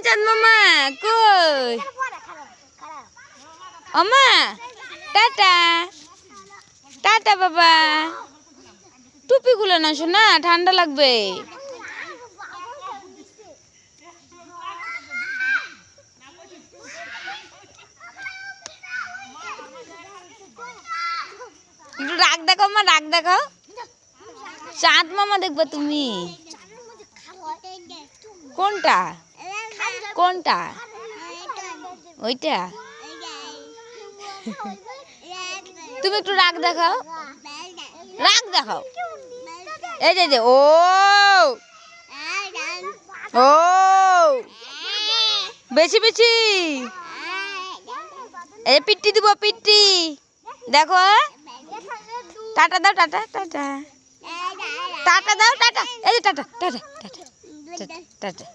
চাঁদ মামা কই ওমা টাটা টাটা বাবা টুপি গুলো না শোনা ঠান্ডা লাগবে একটু রাগ দেখাও মা রাগ দেখাও চাঁদ মামা দেখবা তুমি কোনটা কোনটা ওইটা তুমি একটু রাগ দেখাও রাগ দেখাও এই যে ও ও বেশি বেশি এই পিট্টি দিব পিট্টি দেখো টাটা দাও টাটা টাটা টাটা দাও টাটা এই যে টাটা টাটা টাটা টাটা